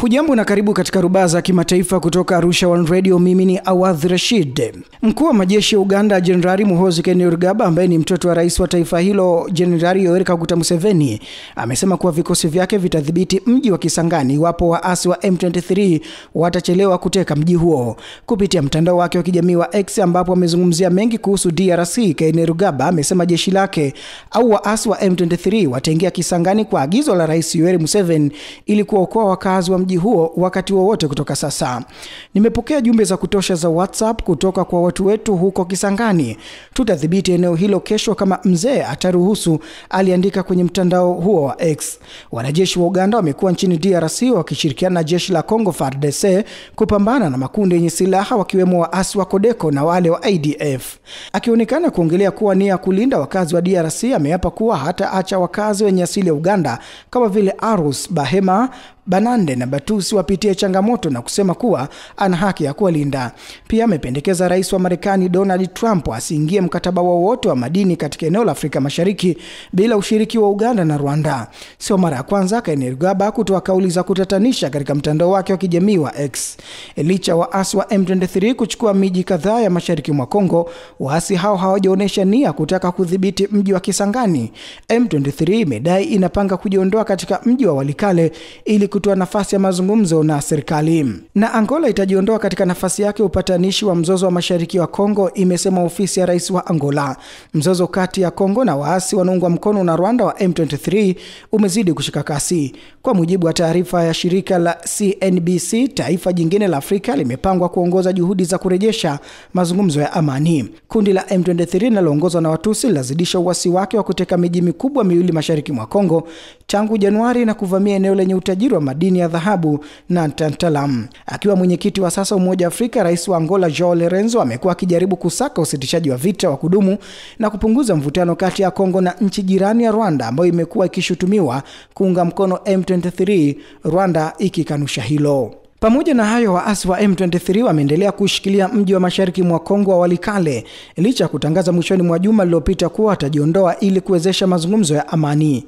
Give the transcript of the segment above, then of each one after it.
Hujambo na karibu katika rubaa za kimataifa kutoka Arusha One Radio. Mimi ni Awadh Rashid. Mkuu wa majeshi ya Uganda Jenerali Muhoozi Kainerugaba, ambaye ni mtoto wa rais wa taifa hilo Jenerali Yoweri Kaguta Museveni, amesema kuwa vikosi vyake vitadhibiti mji wa Kisangani iwapo waasi wa M23 watachelewa kuteka mji huo. Kupitia mtandao wake wa kijamii wa X, ambapo amezungumzia mengi kuhusu DRC, Kainerugaba amesema jeshi lake au waasi wa M23 wataingia Kisangani kwa agizo la Rais Yoweri Museveni ili kuokoa wakazi wa mji huo wakati wowote kutoka sasa. Nimepokea jumbe za kutosha za WhatsApp kutoka kwa watu wetu huko Kisangani. Tutadhibiti eneo hilo kesho kama mzee ataruhusu, aliandika kwenye mtandao huo wa X. Wanajeshi wa Uganda wamekuwa nchini DRC wakishirikiana na jeshi la Congo FARDC kupambana na makundi yenye silaha wakiwemo waasi wa Kodeko na wale wa ADF. Akionekana kuongelea kuwa nia kulinda wakazi wa DRC, ameapa kuwa hata acha wakazi wenye asili ya Uganda kama vile Arus, Bahema, Banande na Batusi wapitie changamoto na kusema kuwa ana haki ya kuwalinda. Pia amependekeza rais wa Marekani Donald Trump asiingie mkataba wowote wa madini katika eneo la Afrika Mashariki bila ushiriki wa Uganda na Rwanda. Sio mara ya kwanza Kainerugaba kutoa kauli za kutatanisha katika mtandao wake wa kijamii wa X. Licha waasi wa M23 kuchukua miji kadhaa ya mashariki mwa Kongo, waasi hao hawajaonesha nia kutaka kudhibiti mji wa Kisangani. M23 imedai inapanga kujiondoa katika mji wa Walikale ili kutoa nafasi ya mazungumzo na serikali. Na Angola itajiondoa katika nafasi yake upatanishi wa mzozo wa mashariki wa Kongo, imesema ofisi ya rais wa Angola. Mzozo kati ya Kongo na waasi wanaoungwa mkono na Rwanda wa M23 umezidi kushika kasi. Kwa mujibu wa taarifa ya shirika la CNBC, taifa jingine la Afrika limepangwa kuongoza juhudi za kurejesha mazungumzo ya amani. Kundi la M23 linaloongozwa na Watusi lazidisha uasi wake wa kuteka miji mikubwa miwili mashariki mwa Kongo tangu Januari na kuvamia eneo lenye utajiri wa madini ya dhahabu na tantalum. Akiwa mwenyekiti wa sasa Umoja wa Afrika, rais wa Angola Joao Lourenço amekuwa akijaribu kusaka usitishaji wa vita wa kudumu na kupunguza mvutano kati ya Kongo na nchi jirani ya Rwanda, ambayo imekuwa ikishutumiwa kuunga mkono M23, Rwanda ikikanusha hilo. Pamoja na hayo, waasi wa M23 wameendelea kushikilia mji wa mashariki mwa Kongo wa Walikale licha ya kutangaza mwishoni mwa juma lililopita kuwa watajiondoa ili kuwezesha mazungumzo ya amani.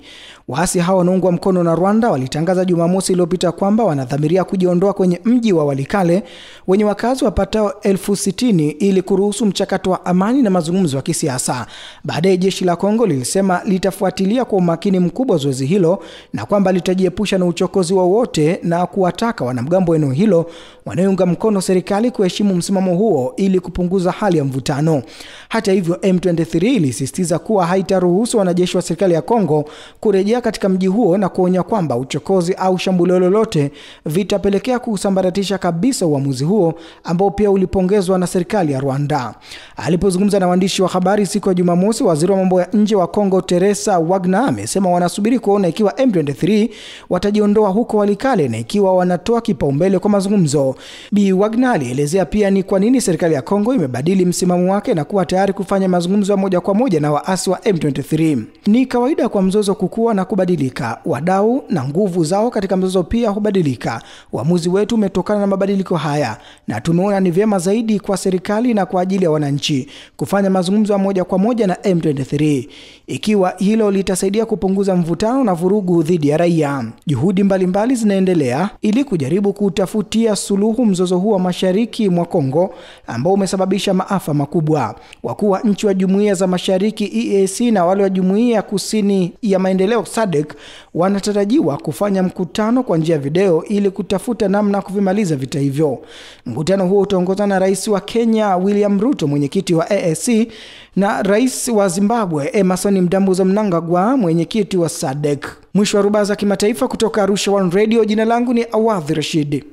Waasi hao wanaungwa mkono na Rwanda walitangaza Jumamosi iliyopita kwamba wanadhamiria kujiondoa kwenye mji wa Walikale wenye wakazi wapatao 60,000 ili kuruhusu mchakato wa amani na mazungumzo ya kisiasa. Baadaye jeshi la Kongo lilisema litafuatilia kwa umakini mkubwa zoezi hilo na kwamba litajiepusha na uchokozi wowote na kuwataka wanamgambo eneo hilo wanaounga mkono serikali kuheshimu msimamo huo ili kupunguza hali ya mvutano. Hata hivyo, M23 ilisisitiza kuwa haitaruhusu wanajeshi wa serikali ya Kongo kurejea katika mji huo na kuonya kwamba uchokozi au shambulio lolote vitapelekea kusambaratisha kabisa uamuzi huo, ambao pia ulipongezwa na serikali ya Rwanda. Alipozungumza na waandishi wa habari siku ya Jumamosi, waziri wa mambo ya nje wa Kongo Teresa Wagner amesema wanasubiri kuona ikiwa M23 watajiondoa huko Walikale na ikiwa wanatoa kipaumbele kwa mazungumzo. Bi Wagner alielezea pia ni kwa nini serikali ya Kongo imebadili msimamo wake na kuwa tayari kufanya mazungumzo moja kwa moja na waasi wa M23. Ni kawaida kwa mzozo kukua na kubadilika. Wadau na nguvu zao katika mzozo pia hubadilika. Uamuzi wetu umetokana na mabadiliko haya na tumeona ni vyema zaidi kwa serikali na kwa ajili ya wananchi kufanya mazungumzo moja kwa moja na M23, ikiwa hilo litasaidia kupunguza mvutano na vurugu dhidi ya raia. Juhudi mbalimbali zinaendelea ili kujaribu kutafutia suluhu mzozo huu wa mashariki mwa Kongo ambao umesababisha maafa makubwa. Wakuu wa nchi wa Jumuiya za Mashariki EAC na wale wa Jumuiya ya Kusini ya Maendeleo SADC wanatarajiwa kufanya mkutano kwa njia ya video ili kutafuta namna kuvimaliza vita hivyo. Mkutano huo utaongozwa na rais wa Kenya William Ruto, mwenyekiti wa EAC, na rais wa Zimbabwe Emmerson Mnangagwa, mwenyekiti wa SADC. Mwisho wa rubaa za kimataifa kutoka Arusha One Radio. Jina langu ni Awadh Rashid.